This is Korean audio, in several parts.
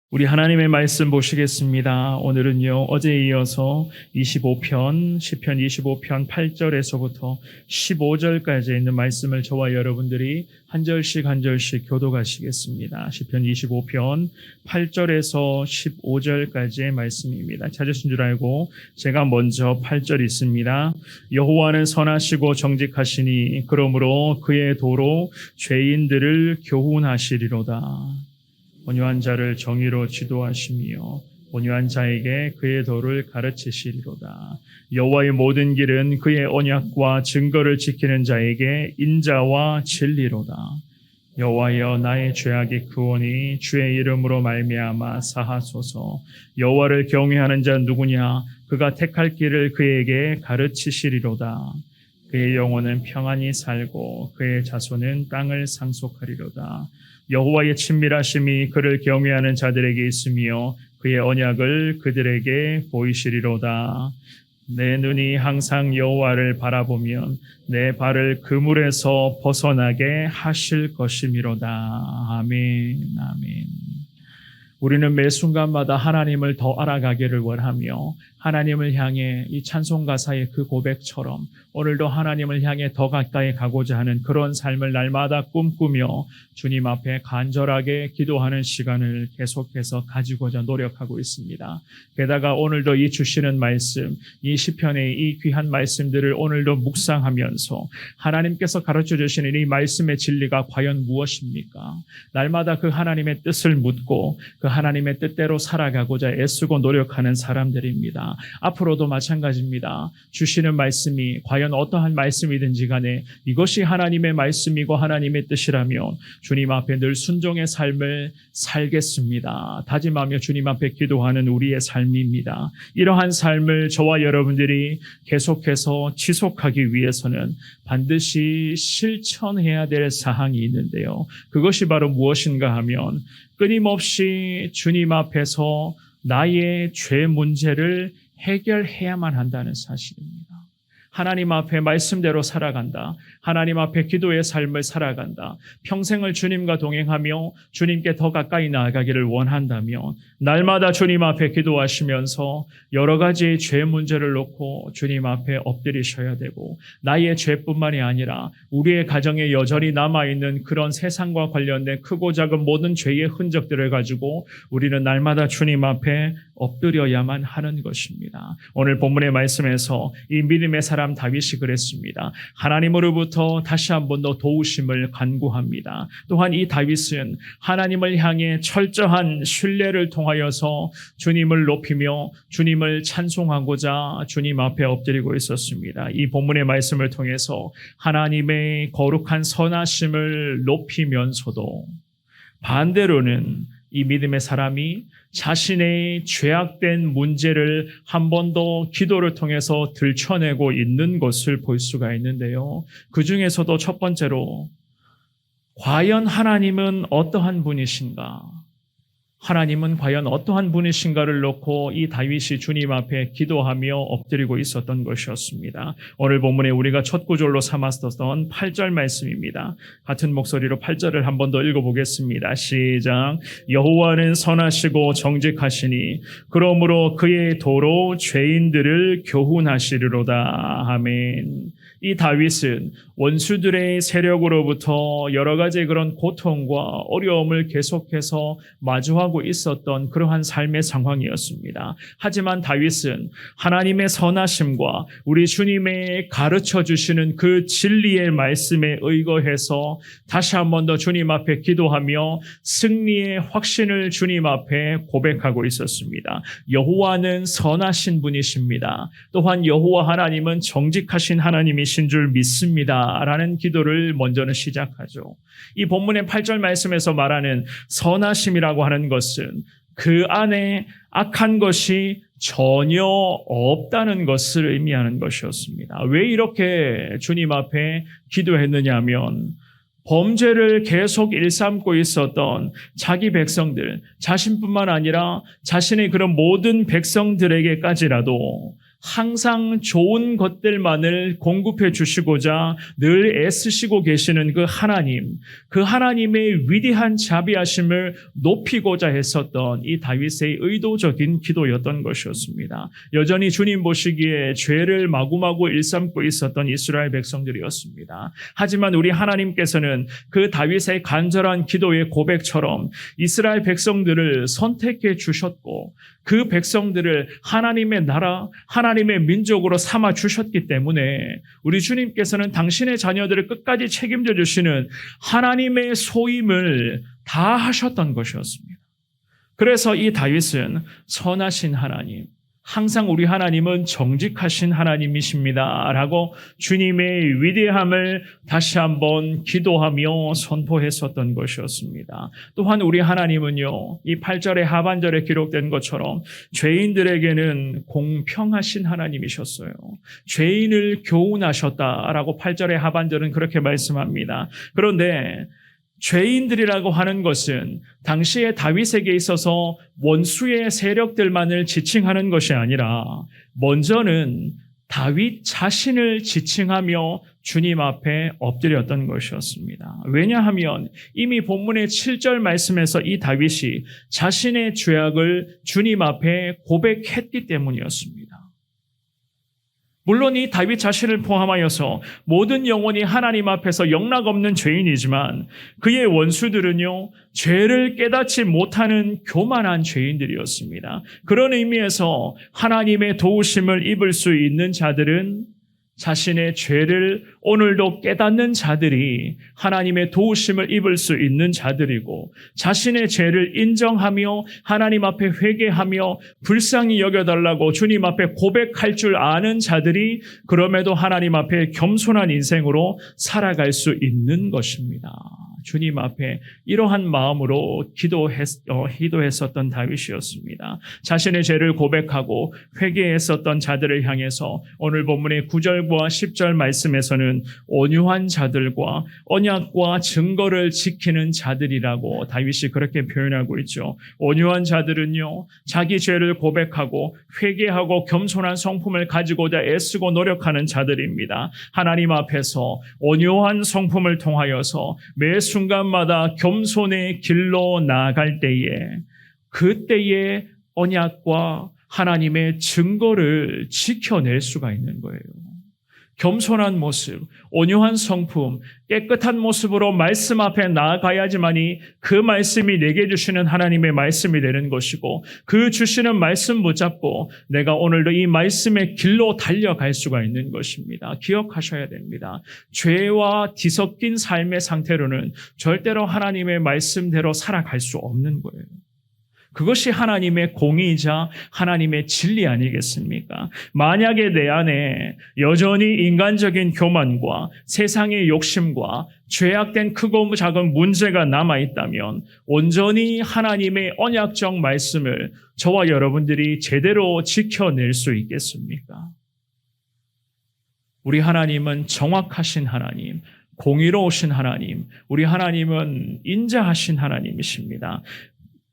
우리 하나님의 말씀 보시겠습니다. 오늘은요, 어제에 이어서 25편, 시편 25편 8절에서부터 15절까지 있는 말씀을 저와 여러분들이 한 절씩 한 절씩 교독하시겠습니다. 시편 25편 8절에서 15절까지의 말씀입니다. 찾으신 줄 알고 제가 먼저 8절 있습니다. 여호와는 선하시고 정직하시니 그러므로 그의 도로 죄인들을 교훈하시리로다. 온유한 자를 정의로 지도하시며 온유한 자에게 그의 도를 가르치시리로다. 여호와의 모든 길은 그의 언약과 증거를 지키는 자에게 인자와 진리로다. 여호와여, 나의 죄악이 크오니 주의 이름으로 말미암아 사하소서. 여호와를 경외하는 자 누구냐? 그가 택할 길을 그에게 가르치시리로다. 그의 영혼은 평안히 살고 그의 자손은 땅을 상속하리로다. 여호와의 친밀하심이 그를 경외하는 자들에게 있으며 그의 언약을 그들에게 보이시리로다. 내 눈이 항상 여호와를 바라보면 내 발을 그물에서 벗어나게 하실 것이미로다. 아멘, 아멘. 우리는 매 순간마다 하나님을 더 알아가기를 원하며 하나님을 향해 이 찬송 가사의 그 고백처럼 오늘도 하나님을 향해 더 가까이 가고자 하는 그런 삶을 날마다 꿈꾸며 주님 앞에 간절하게 기도하는 시간을 계속해서 가지고자 노력하고 있습니다. 게다가 오늘도 이 주시는 말씀, 이 시편의 이 귀한 말씀들을 오늘도 묵상하면서 하나님께서 가르쳐 주시는 이 말씀의 진리가 과연 무엇입니까? 날마다 그 하나님의 뜻을 묻고 그 하나님의 뜻대로 살아가고자 애쓰고 노력하는 사람들입니다. 앞으로도 마찬가지입니다. 주시는 말씀이 과연 어떠한 말씀이든지 간에 이것이 하나님의 말씀이고 하나님의 뜻이라면 주님 앞에 늘 순종의 삶을 살겠습니다. 다짐하며 주님 앞에 기도하는 우리의 삶입니다. 이러한 삶을 저와 여러분들이 계속해서 지속하기 위해서는 반드시 실천해야 될 사항이 있는데요. 그것이 바로 무엇인가 하면 끊임없이 주님 앞에서 나의 죄 문제를 해결해야만 한다는 사실입니다. 하나님 앞에 말씀대로 살아간다. 하나님 앞에 기도의 삶을 살아간다. 평생을 주님과 동행하며 주님께 더 가까이 나아가기를 원한다면 날마다 주님 앞에 기도하시면서 여러 가지의 죄 문제를 놓고 주님 앞에 엎드리셔야 되고 나의 죄뿐만이 아니라 우리의 가정에 여전히 남아있는 그런 세상과 관련된 크고 작은 모든 죄의 흔적들을 가지고 우리는 날마다 주님 앞에 엎드려야만 하는 것입니다. 오늘 본문의 말씀에서 이 믿음의 사람 다윗이 그랬습니다. 하나님으로부터 다시 한 번 더 도우심을 간구합니다. 또한 이 다윗은 하나님을 향해 철저한 신뢰를 통하여서 주님을 높이며 주님을 찬송하고자 주님 앞에 엎드리고 있었습니다. 이 본문의 말씀을 통해서 하나님의 거룩한 선하심을 높이면서도 반대로는 이 믿음의 사람이 자신의 죄악된 문제를 한 번 더 기도를 통해서 들춰내고 있는 것을 볼 수가 있는데요. 그 중에서도 첫 번째로 과연 하나님은 어떠한 분이신가? 하나님은 과연 어떠한 분이신가를 놓고 이 다윗이 주님 앞에 기도하며 엎드리고 있었던 것이었습니다. 오늘 본문에 우리가 첫 구절로 삼았었던 8절 말씀입니다. 같은 목소리로 8절을 한 번 더 읽어보겠습니다. 시작. 여호와는 선하시고 정직하시니 그러므로 그의 도로 죄인들을 교훈하시리로다. 아멘. 이 다윗은 원수들의 세력으로부터 여러 가지 그런 고통과 어려움을 계속해서 마주하고 있었던 그러한 삶의 상황이었습니다. 하지만 다윗은 하나님의 선하심과 우리 주님의 가르쳐 주시는 그 진리의 말씀에 의거해서 다시 한 번 더 주님 앞에 기도하며 승리의 확신을 주님 앞에 고백하고 있었습니다. 여호와는 선하신 분이십니다. 또한 여호와 하나님은 정직하신 하나님이신 줄 믿습니다. 라는 기도를 먼저는 시작하죠. 이 본문의 8절 말씀에서 말하는 선하심이라고 하는 것은 그 안에 악한 것이 전혀 없다는 것을 의미하는 것이었습니다. 왜 이렇게 주님 앞에 기도했느냐 하면 범죄를 계속 일삼고 있었던 자기 백성들, 자신뿐만 아니라 자신의 그런 모든 백성들에게까지라도 항상 좋은 것들만을 공급해 주시고자 늘 애쓰시고 계시는 그 하나님의 위대한 자비하심을 높이고자 했었던 이 다윗의 의도적인 기도였던 것이었습니다. 여전히 주님 보시기에 죄를 마구마구 일삼고 있었던 이스라엘 백성들이었습니다. 하지만 우리 하나님께서는 그 다윗의 간절한 기도의 고백처럼 이스라엘 백성들을 선택해 주셨고 그 백성들을 하나님의 나라, 하나님의 민족으로 삼아 주셨기 때문에 우리 주님께서는 당신의 자녀들을 끝까지 책임져 주시는 하나님의 소임을 다 하셨던 것이었습니다. 그래서 이 다윗은 선하신 하나님, 항상 우리 하나님은 정직하신 하나님이십니다 라고 주님의 위대함을 다시 한번 기도하며 선포했었던 것이었습니다. 또한 우리 하나님은요, 이 8절의 하반절에 기록된 것처럼 죄인들에게는 공평하신 하나님이셨어요. 죄인을 교훈하셨다라고 8절의 하반절은 그렇게 말씀합니다. 그런데 죄인들이라고 하는 것은 당시의 다윗에게 있어서 원수의 세력들만을 지칭하는 것이 아니라 먼저는 다윗 자신을 지칭하며 주님 앞에 엎드렸던 것이었습니다. 왜냐하면 이미 본문의 7절 말씀에서 이 다윗이 자신의 죄악을 주님 앞에 고백했기 때문이었습니다. 물론 이 다윗 자신을 포함하여서 모든 영혼이 하나님 앞에서 영락없는 죄인이지만 그의 원수들은요, 죄를 깨닫지 못하는 교만한 죄인들이었습니다. 그런 의미에서 하나님의 도우심을 입을 수 있는 자들은 자신의 죄를 오늘도 깨닫는 자들이 하나님의 도우심을 입을 수 있는 자들이고 자신의 죄를 인정하며 하나님 앞에 회개하며 불쌍히 여겨달라고 주님 앞에 고백할 줄 아는 자들이 그럼에도 하나님 앞에 겸손한 인생으로 살아갈 수 있는 것입니다. 주님 앞에 이러한 마음으로 기도했었던 다윗이었습니다. 자신의 죄를 고백하고 회개했었던 자들을 향해서 오늘 본문의 9절과 10절 말씀에서는 온유한 자들과 언약과 증거를 지키는 자들이라고 다윗이 그렇게 표현하고 있죠. 온유한 자들은요, 자기 죄를 고백하고 회개하고 겸손한 성품을 가지고자 애쓰고 노력하는 자들입니다. 하나님 앞에서 온유한 성품을 통하여서 매 순간마다 겸손의 길로 나아갈 때에 그때의 언약과 하나님의 증거를 지켜낼 수가 있는 거예요. 겸손한 모습, 온유한 성품, 깨끗한 모습으로 말씀 앞에 나아가야지만이 그 말씀이 내게 주시는 하나님의 말씀이 되는 것이고 그 주시는 말씀 붙잡고 내가 오늘도 이 말씀의 길로 달려갈 수가 있는 것입니다. 기억하셔야 됩니다. 죄와 뒤섞인 삶의 상태로는 절대로 하나님의 말씀대로 살아갈 수 없는 거예요. 그것이 하나님의 공의이자 하나님의 진리 아니겠습니까? 만약에 내 안에 여전히 인간적인 교만과 세상의 욕심과 죄악된 크고 작은 문제가 남아있다면 온전히 하나님의 언약적 말씀을 저와 여러분들이 제대로 지켜낼 수 있겠습니까? 우리 하나님은 정확하신 하나님, 공의로우신 하나님, 우리 하나님은 인자하신 하나님이십니다.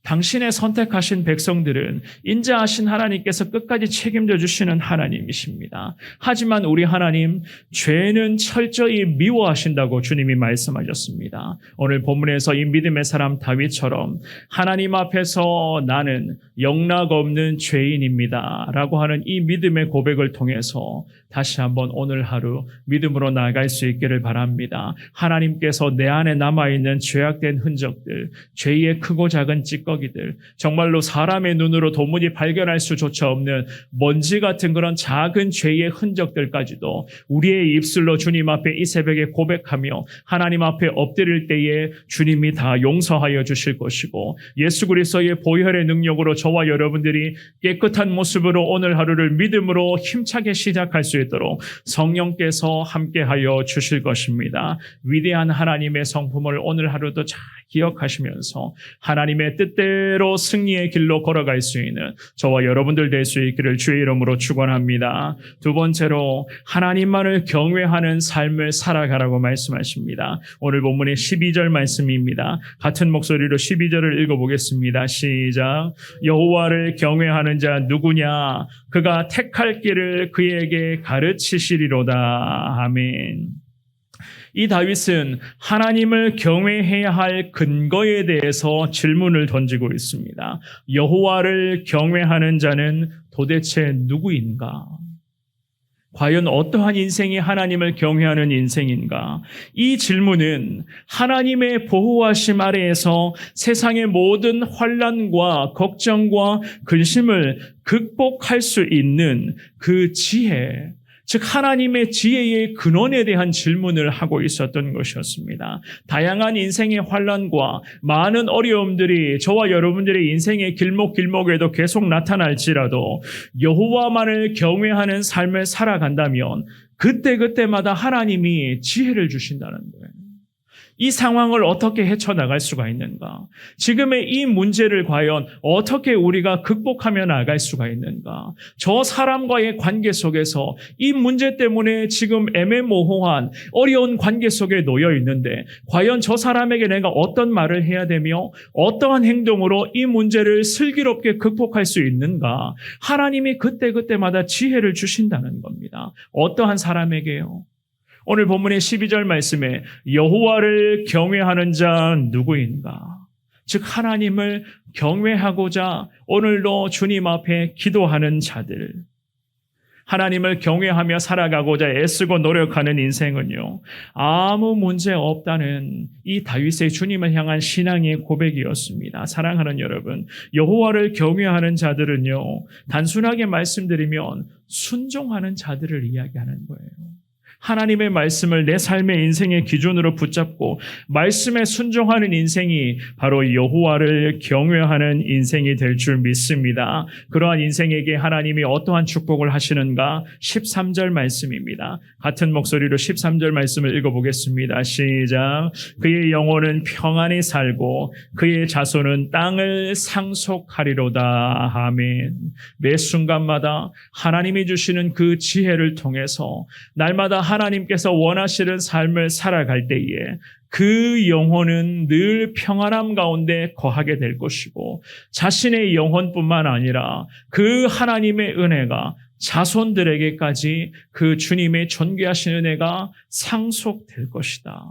당신의 선택하신 백성들은 인자하신 하나님께서 끝까지 책임져 주시는 하나님이십니다. 하지만 우리 하나님, 죄는 철저히 미워하신다고 주님이 말씀하셨습니다. 오늘 본문에서 이 믿음의 사람 다윗처럼 하나님 앞에서 나는 영락 없는 죄인입니다 라고 하는 이 믿음의 고백을 통해서 다시 한번 오늘 하루 믿음으로 나아갈 수 있기를 바랍니다. 하나님께서 내 안에 남아있는 죄악된 흔적들, 죄의 크고 작은 찌꺼기들, 정말로 사람의 눈으로 도무지 발견할 수조차 없는 먼지 같은 그런 작은 죄의 흔적들까지도 우리의 입술로 주님 앞에 이 새벽에 고백하며 하나님 앞에 엎드릴 때에 주님이 다 용서하여 주실 것이고 예수 그리스도의 보혈의 능력으로 저와 여러분들이 깨끗한 모습으로 오늘 하루를 믿음으로 힘차게 시작할 수 있도록 성령께서 함께하여 주실 것입니다. 위대한 하나님의 성품을 오늘 하루도 잘 기억하시면서 하나님의 뜻대로 그대로 승리의 길로 걸어갈 수 있는 저와 여러분들 될 수 있기를 주의 이름으로 축원합니다. 두 번째로 하나님만을 경외하는 삶을 살아가라고 말씀하십니다. 오늘 본문의 12절 말씀입니다. 같은 목소리로 12절을 읽어보겠습니다. 시작. 여호와를 경외하는 자 누구냐? 그가 택할 길을 그에게 가르치시리로다. 아멘. 이 다윗은 하나님을 경외해야 할 근거에 대해서 질문을 던지고 있습니다. 여호와를 경외하는 자는 도대체 누구인가? 과연 어떠한 인생이 하나님을 경외하는 인생인가? 이 질문은 하나님의 보호하심 아래에서 세상의 모든 환난과 걱정과 근심을 극복할 수 있는 그 지혜, 즉 하나님의 지혜의 근원에 대한 질문을 하고 있었던 것이었습니다. 다양한 인생의 환난과 많은 어려움들이 저와 여러분들의 인생의 길목길목에도 계속 나타날지라도 여호와만을 경외하는 삶을 살아간다면 그때그때마다 하나님이 지혜를 주신다는 거예요. 이 상황을 어떻게 헤쳐나갈 수가 있는가? 지금의 이 문제를 과연 어떻게 우리가 극복하며 나갈 수가 있는가? 저 사람과의 관계 속에서 이 문제 때문에 지금 애매모호한 어려운 관계 속에 놓여 있는데 과연 저 사람에게 내가 어떤 말을 해야 되며 어떠한 행동으로 이 문제를 슬기롭게 극복할 수 있는가? 하나님이 그때그때마다 지혜를 주신다는 겁니다. 어떠한 사람에게요? 오늘 본문의 12절 말씀에 여호와를 경외하는 자 누구인가? 즉 하나님을 경외하고자 오늘도 주님 앞에 기도하는 자들, 하나님을 경외하며 살아가고자 애쓰고 노력하는 인생은요, 아무 문제 없다는 이 다윗의 주님을 향한 신앙의 고백이었습니다. 사랑하는 여러분, 여호와를 경외하는 자들은요, 단순하게 말씀드리면 순종하는 자들을 이야기하는 거예요. 하나님의 말씀을 내 삶의 인생의 기준으로 붙잡고 말씀에 순종하는 인생이 바로 여호와를 경외하는 인생이 될 줄 믿습니다. 그러한 인생에게 하나님이 어떠한 축복을 하시는가? 13절 말씀입니다. 같은 목소리로 13절 말씀을 읽어보겠습니다. 시작. 그의 영혼은 평안히 살고 그의 자손은 땅을 상속하리로다. 아멘. 매 순간마다 하나님이 주시는 그 지혜를 통해서 날마다 하나님께서 원하시는 삶을 살아갈 때에 그 영혼은 늘 평안함 가운데 거하게 될 것이고 자신의 영혼뿐만 아니라 그 하나님의 은혜가 자손들에게까지 그 주님의 존귀하신 은혜가 상속될 것이다.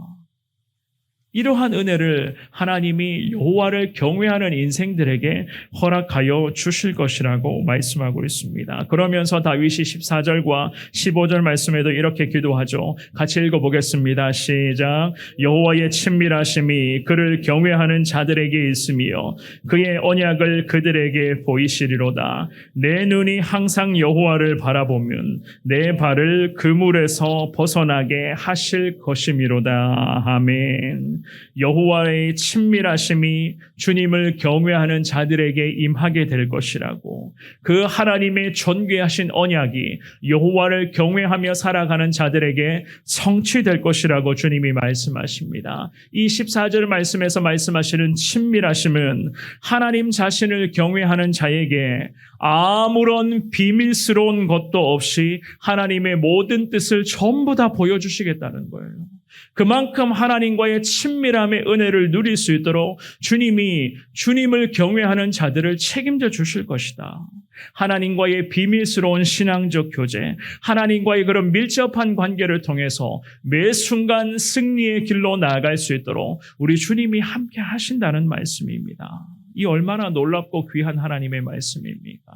이러한 은혜를 하나님이 여호와를 경외하는 인생들에게 허락하여 주실 것이라고 말씀하고 있습니다. 그러면서 다윗이 14절과 15절 말씀에도 이렇게 기도하죠. 같이 읽어보겠습니다. 시작. 여호와의 친밀하심이 그를 경외하는 자들에게 있으며 그의 언약을 그들에게 보이시리로다. 내 눈이 항상 여호와를 바라보면 내 발을 그물에서 벗어나게 하실 것이미로다. 아멘. 여호와의 친밀하심이 주님을 경외하는 자들에게 임하게 될 것이라고, 그 하나님의 존귀하신 언약이 여호와를 경외하며 살아가는 자들에게 성취될 것이라고 주님이 말씀하십니다. 이 14절 말씀에서 말씀하시는 친밀하심은 하나님 자신을 경외하는 자에게 아무런 비밀스러운 것도 없이 하나님의 모든 뜻을 전부 다 보여주시겠다는 거예요. 그만큼 하나님과의 친밀함의 은혜를 누릴 수 있도록 주님이 주님을 경외하는 자들을 책임져 주실 것이다. 하나님과의 비밀스러운 신앙적 교제, 하나님과의 그런 밀접한 관계를 통해서 매 순간 승리의 길로 나아갈 수 있도록 우리 주님이 함께 하신다는 말씀입니다. 이 얼마나 놀랍고 귀한 하나님의 말씀입니까?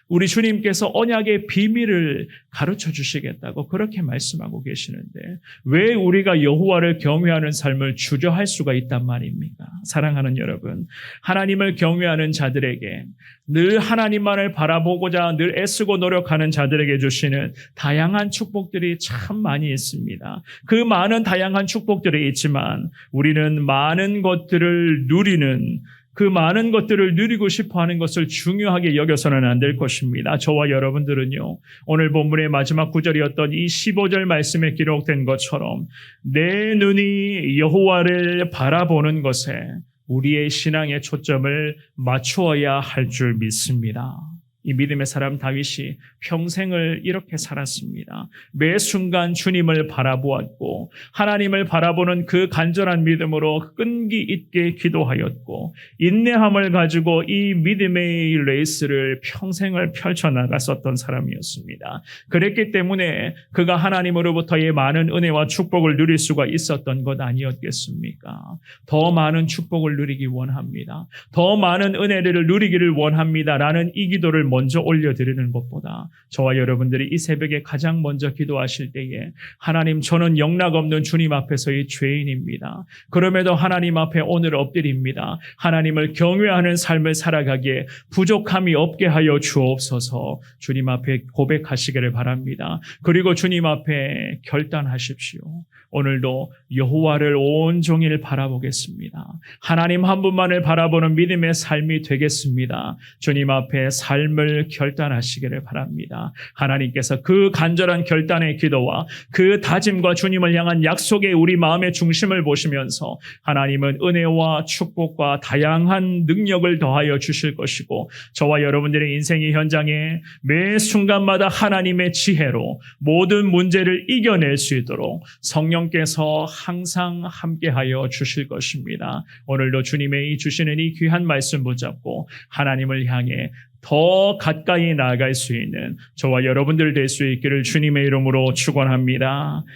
우리 주님께서 언약의 비밀을 가르쳐 주시겠다고 그렇게 말씀하고 계시는데 왜 우리가 여호와를 경외하는 삶을 주저할 수가 있단 말입니까? 사랑하는 여러분, 하나님을 경외하는 자들에게 늘 하나님만을 바라보고자 늘 애쓰고 노력하는 자들에게 주시는 다양한 축복들이 참 많이 있습니다. 그 많은 다양한 축복들이 있지만 우리는 많은 것들을 누리는, 그 많은 것들을 누리고 싶어하는 것을 중요하게 여겨서는 안 될 것입니다. 저와 여러분들은요, 오늘 본문의 마지막 구절이었던 이 15절 말씀에 기록된 것처럼 내 눈이 여호와를 바라보는 것에 우리의 신앙의 초점을 맞추어야 할 줄 믿습니다. 이 믿음의 사람 다윗이 평생을 이렇게 살았습니다. 매 순간 주님을 바라보았고 하나님을 바라보는 그 간절한 믿음으로 끈기 있게 기도하였고 인내함을 가지고 이 믿음의 레이스를 평생을 펼쳐나갔었던 사람이었습니다. 그랬기 때문에 그가 하나님으로부터의 많은 은혜와 축복을 누릴 수가 있었던 것 아니었겠습니까? 더 많은 축복을 누리기 원합니다. 더 많은 은혜를 누리기를 원합니다. 라는 이 기도를 먼저 올려드리는 것보다 저와 여러분들이 이 새벽에 가장 먼저 기도하실 때에 하나님, 저는 영락없는 주님 앞에서의 죄인입니다. 그럼에도 하나님 앞에 오늘 엎드립니다. 하나님을 경외하는 삶을 살아가기에 부족함이 없게 하여 주옵소서. 주님 앞에 고백하시기를 바랍니다. 그리고 주님 앞에 결단하십시오. 오늘도 여호와를 온종일 바라보겠습니다. 하나님 한 분만을 바라보는 믿음의 삶이 되겠습니다. 주님 앞에 삶을 결단하시기를 바랍니다. 하나님께서 그 간절한 결단의 기도와 그 다짐과 주님을 향한 약속의 우리 마음의 중심을 보시면서 하나님은 은혜와 축복과 다양한 능력을 더하여 주실 것이고 저와 여러분들의 인생의 현장에 매 순간마다 하나님의 지혜로 모든 문제를 이겨낼 수 있도록 성령께서 항상 함께하여 주실 것입니다. 오늘도 주님의 주시는 이 귀한 말씀 붙잡고 하나님을 향해 더 가까이 나아갈 수 있는 저와 여러분들 될 수 있기를 주님의 이름으로 축원합니다.